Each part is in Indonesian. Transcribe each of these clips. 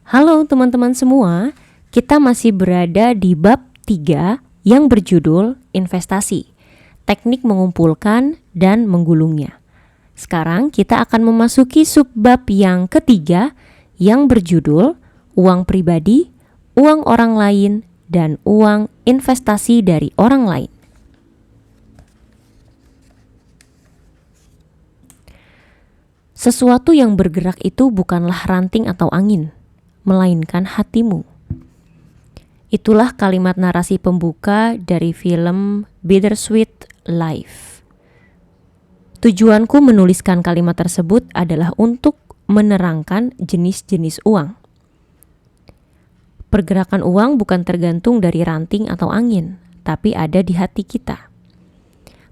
Halo teman-teman semua, kita masih berada di bab 3 yang berjudul investasi, teknik mengumpulkan dan menggulungnya. Sekarang kita akan memasuki subbab yang ketiga yang berjudul uang pribadi, uang orang lain, dan uang investasi dari orang lain. Sesuatu yang bergerak itu bukanlah ranting atau angin, melainkan hatimu. Itulah kalimat narasi pembuka dari film Bittersweet Life. Tujuanku menuliskan kalimat tersebut adalah untuk menerangkan jenis-jenis uang. Pergerakan uang bukan tergantung dari ranting atau angin, tapi ada di hati kita.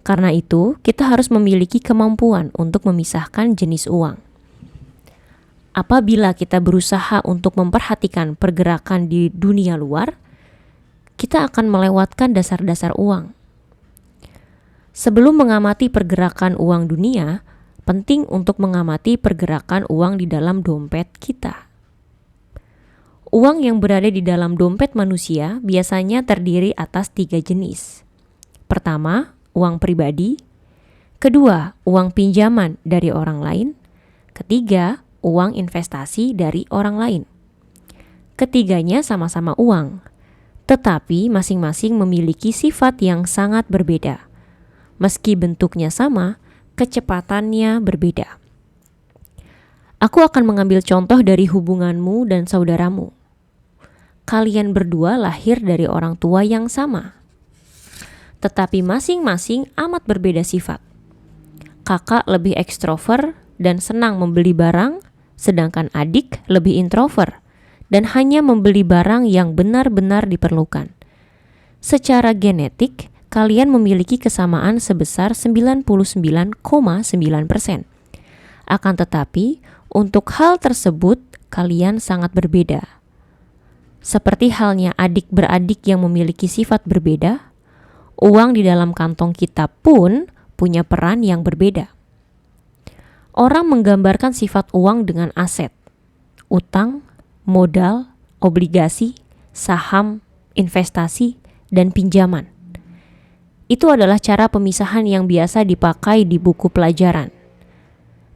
Karena itu, kita harus memiliki kemampuan untuk memisahkan jenis uang. Apabila kita berusaha untuk memperhatikan pergerakan di dunia luar, kita akan melewatkan dasar-dasar uang. Sebelum mengamati pergerakan uang dunia, penting untuk mengamati pergerakan uang di dalam dompet kita. Uang yang berada di dalam dompet manusia biasanya terdiri atas 3 jenis. Pertama, uang pribadi. Kedua, uang pinjaman dari orang lain. Ketiga, uang investasi dari orang lain. Ketiganya sama-sama uang, tetapi masing-masing memiliki sifat yang sangat berbeda. Meski bentuknya sama, kecepatannya berbeda. Aku akan mengambil contoh dari hubunganmu dan saudaramu. Kalian berdua lahir dari orang tua yang sama, tetapi masing-masing amat berbeda sifat. Kakak lebih ekstrovert dan senang membeli barang, sedangkan adik lebih introvert dan hanya membeli barang yang benar-benar diperlukan. Secara genetik, kalian memiliki kesamaan sebesar 99,9%. Akan tetapi, untuk hal tersebut, kalian sangat berbeda. Seperti halnya adik beradik yang memiliki sifat berbeda, uang di dalam kantong kita pun punya peran yang berbeda. Orang menggambarkan sifat uang dengan aset, utang, modal, obligasi, saham, investasi, dan pinjaman. Itu adalah cara pemisahan yang biasa dipakai di buku pelajaran.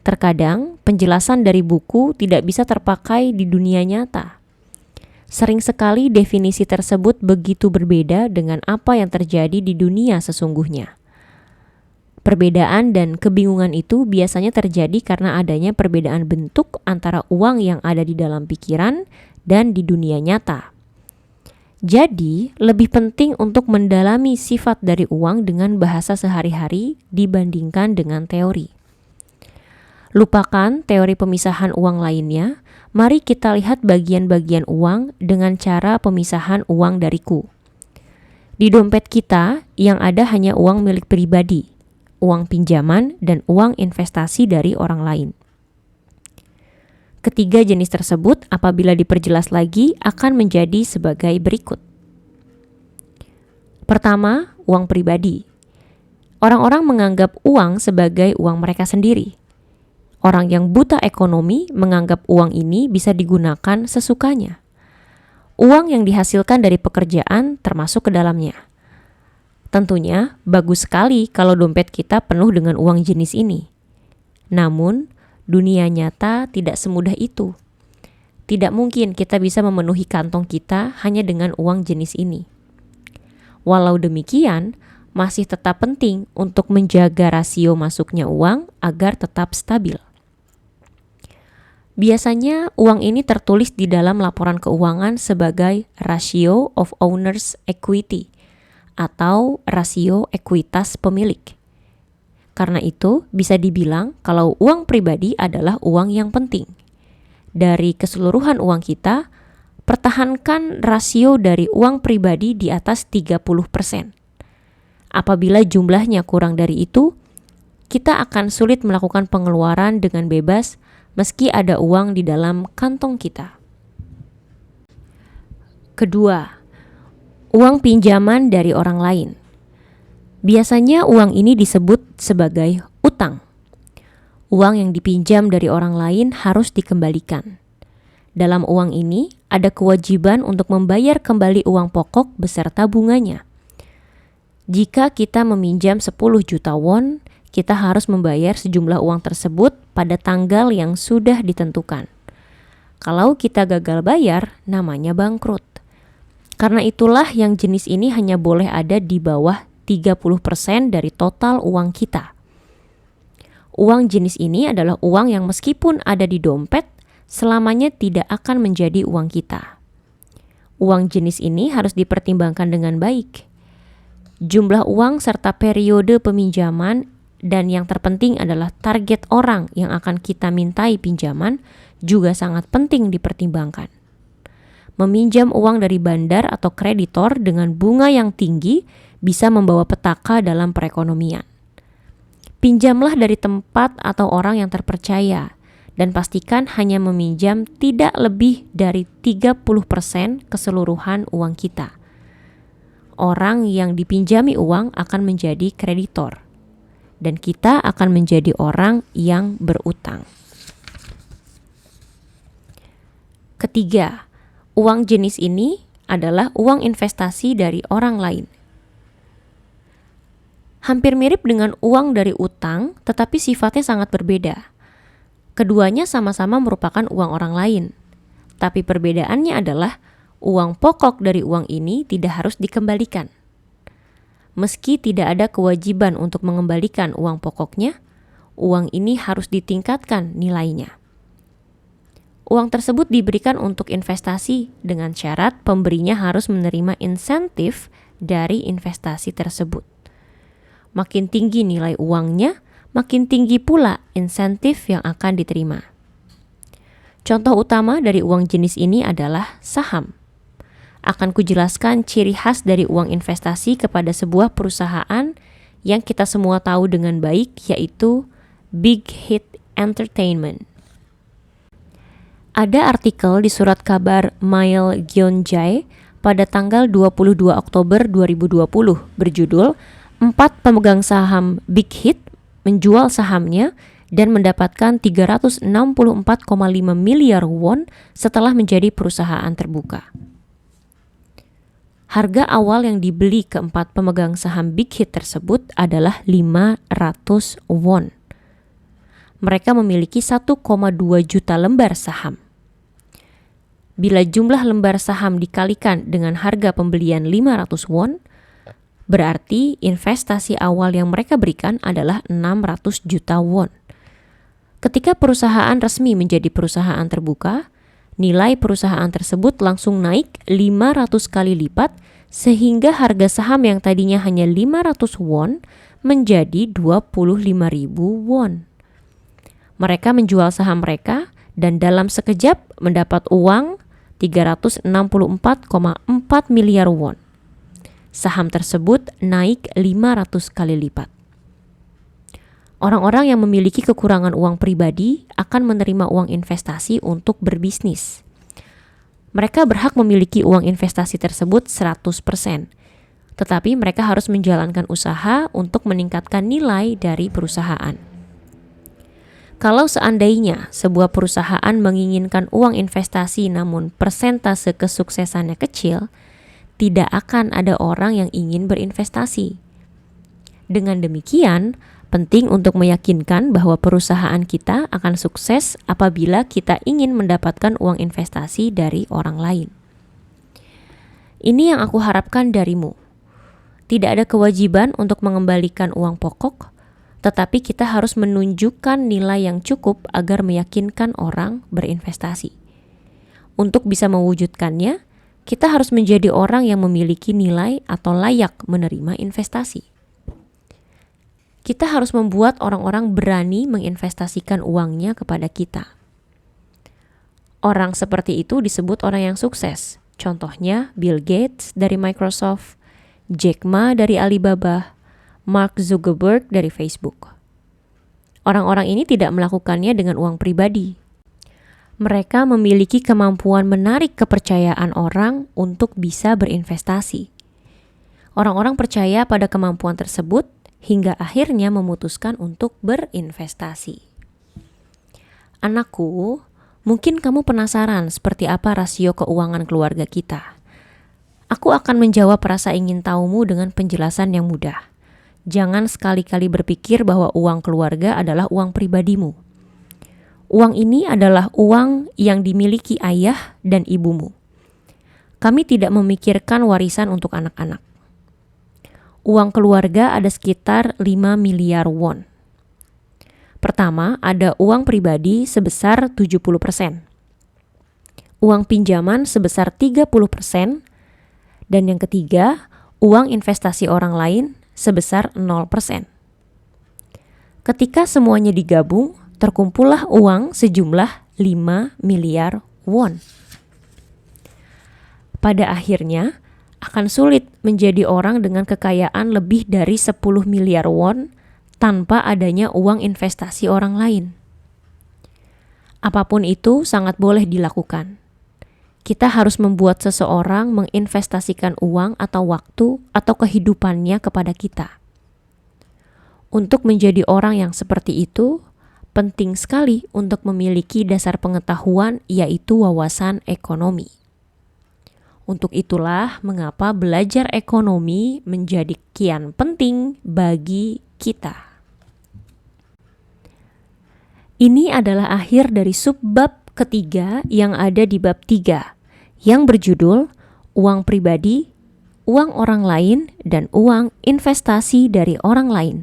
Terkadang, penjelasan dari buku tidak bisa terpakai di dunia nyata. Sering sekali definisi tersebut begitu berbeda dengan apa yang terjadi di dunia sesungguhnya. Perbedaan dan kebingungan itu biasanya terjadi karena adanya perbedaan bentuk antara uang yang ada di dalam pikiran dan di dunia nyata. Jadi, lebih penting untuk mendalami sifat dari uang dengan bahasa sehari-hari dibandingkan dengan teori. Lupakan teori pemisahan uang lainnya, mari kita lihat bagian-bagian uang dengan cara pemisahan uang dariku. Di dompet kita yang ada hanya uang milik pribadi, uang pinjaman, dan uang investasi dari orang lain. Ketiga jenis tersebut apabila diperjelas lagi akan menjadi sebagai berikut. Pertama, uang pribadi. Orang-orang menganggap uang sebagai uang mereka sendiri. Orang yang buta ekonomi menganggap uang ini bisa digunakan sesukanya. Uang yang dihasilkan dari pekerjaan termasuk ke dalamnya. Tentunya bagus sekali kalau dompet kita penuh dengan uang jenis ini. Namun, dunia nyata tidak semudah itu. Tidak mungkin kita bisa memenuhi kantong kita hanya dengan uang jenis ini. Walau demikian, masih tetap penting untuk menjaga rasio masuknya uang agar tetap stabil. Biasanya uang ini tertulis di dalam laporan keuangan sebagai ratio of owner's equity atau rasio ekuitas pemilik. Karena itu, bisa dibilang kalau uang pribadi adalah uang yang penting. Dari keseluruhan uang kita, pertahankan rasio dari uang pribadi di atas 30%. Apabila jumlahnya kurang dari itu, kita akan sulit melakukan pengeluaran dengan bebas meski ada uang di dalam kantong kita. Kedua, uang pinjaman dari orang lain. Biasanya uang ini disebut sebagai utang. Uang yang dipinjam dari orang lain harus dikembalikan. Dalam uang ini ada kewajiban untuk membayar kembali uang pokok beserta bunganya. Jika kita meminjam 10 juta won, kita harus membayar sejumlah uang tersebut pada tanggal yang sudah ditentukan. Kalau kita gagal bayar, namanya bangkrut. Karena itulah yang jenis ini hanya boleh ada di bawah 30% dari total uang kita. Uang jenis ini adalah uang yang meskipun ada di dompet, selamanya tidak akan menjadi uang kita. Uang jenis ini harus dipertimbangkan dengan baik. Jumlah uang serta periode peminjaman dan yang terpenting adalah target orang yang akan kita mintai pinjaman juga sangat penting dipertimbangkan. Meminjam uang dari bandar atau kreditor dengan bunga yang tinggi bisa membawa petaka dalam perekonomian. Pinjamlah dari tempat atau orang yang terpercaya dan pastikan hanya meminjam tidak lebih dari 30% keseluruhan uang kita. Orang yang dipinjami uang akan menjadi kreditor dan kita akan menjadi orang yang berutang. Ketiga, uang jenis ini adalah uang investasi dari orang lain. Hampir mirip dengan uang dari utang, tetapi sifatnya sangat berbeda. Keduanya sama-sama merupakan uang orang lain, tapi perbedaannya adalah uang pokok dari uang ini tidak harus dikembalikan. Meski tidak ada kewajiban untuk mengembalikan uang pokoknya, uang ini harus ditingkatkan nilainya. Uang tersebut diberikan untuk investasi dengan syarat pemberinya harus menerima insentif dari investasi tersebut. Makin tinggi nilai uangnya, makin tinggi pula insentif yang akan diterima. Contoh utama dari uang jenis ini adalah saham. Akan kujelaskan ciri khas dari uang investasi kepada sebuah perusahaan yang kita semua tahu dengan baik, yaitu Big Hit Entertainment. Ada artikel di surat kabar Mail Gyeonjae pada tanggal 22 Oktober 2020 berjudul 4 pemegang saham Big Hit menjual sahamnya dan mendapatkan 364,5 miliar won setelah menjadi perusahaan terbuka. Harga awal yang dibeli keempat pemegang saham Big Hit tersebut adalah 500 won. Mereka memiliki 1,2 juta lembar saham. Bila jumlah lembar saham dikalikan dengan harga pembelian 500 won, berarti investasi awal yang mereka berikan adalah 600 juta won. Ketika perusahaan resmi menjadi perusahaan terbuka, nilai perusahaan tersebut langsung naik 500 kali lipat sehingga harga saham yang tadinya hanya 500 won menjadi 25.000 won. Mereka menjual saham mereka dan dalam sekejap mendapat uang 364,4 miliar won. Saham tersebut naik 500 kali lipat. Orang-orang yang memiliki kekurangan uang pribadi akan menerima uang investasi untuk berbisnis. Mereka berhak memiliki uang investasi tersebut 100%, tetapi mereka harus menjalankan usaha untuk meningkatkan nilai dari perusahaan. Kalau seandainya sebuah perusahaan menginginkan uang investasi namun persentase kesuksesannya kecil, tidak akan ada orang yang ingin berinvestasi. Dengan demikian, penting untuk meyakinkan bahwa perusahaan kita akan sukses apabila kita ingin mendapatkan uang investasi dari orang lain. Ini yang aku harapkan darimu. Tidak ada kewajiban untuk mengembalikan uang pokok, tetapi kita harus menunjukkan nilai yang cukup agar meyakinkan orang berinvestasi. Untuk bisa mewujudkannya, kita harus menjadi orang yang memiliki nilai atau layak menerima investasi. Kita harus membuat orang-orang berani menginvestasikan uangnya kepada kita. Orang seperti itu disebut orang yang sukses. Contohnya Bill Gates dari Microsoft, Jack Ma dari Alibaba, Mark Zuckerberg dari Facebook. Orang-orang ini tidak melakukannya dengan uang pribadi. Mereka memiliki kemampuan menarik kepercayaan orang untuk bisa berinvestasi. Orang-orang percaya pada kemampuan tersebut hingga akhirnya memutuskan untuk berinvestasi. Anakku, Mungkin kamu penasaran seperti apa rasio keuangan keluarga kita. Aku akan menjawab rasa ingin tahumu dengan penjelasan yang mudah. Jangan sekali-kali berpikir bahwa uang keluarga adalah uang pribadimu. Uang ini adalah uang yang dimiliki ayah dan ibumu. Kami tidak memikirkan warisan untuk anak-anak. Uang keluarga ada sekitar 5 miliar won. Pertama, ada uang pribadi sebesar 70%. Uang pinjaman sebesar 30%. Dan yang ketiga, uang investasi orang lain sebesar 0%. Ketika semuanya digabung, terkumpullah uang sejumlah 5 miliar won. Pada akhirnya, akan sulit menjadi orang dengan kekayaan lebih dari 10 miliar won tanpa adanya uang investasi orang lain. Apapun itu sangat boleh dilakukan. Kita harus membuat seseorang menginvestasikan uang atau waktu atau kehidupannya kepada kita. Untuk menjadi orang yang seperti itu, penting sekali untuk memiliki dasar pengetahuan yaitu wawasan ekonomi. Untuk itulah mengapa belajar ekonomi menjadi kian penting bagi kita. Ini adalah akhir dari subbab ketiga yang ada di bab 3, yang berjudul uang pribadi, uang orang lain, dan uang investasi dari orang lain.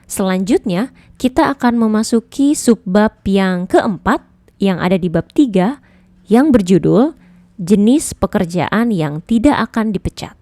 Selanjutnya, kita akan memasuki subbab yang keempat yang ada di bab 3 yang berjudul jenis pekerjaan yang tidak akan dipecat.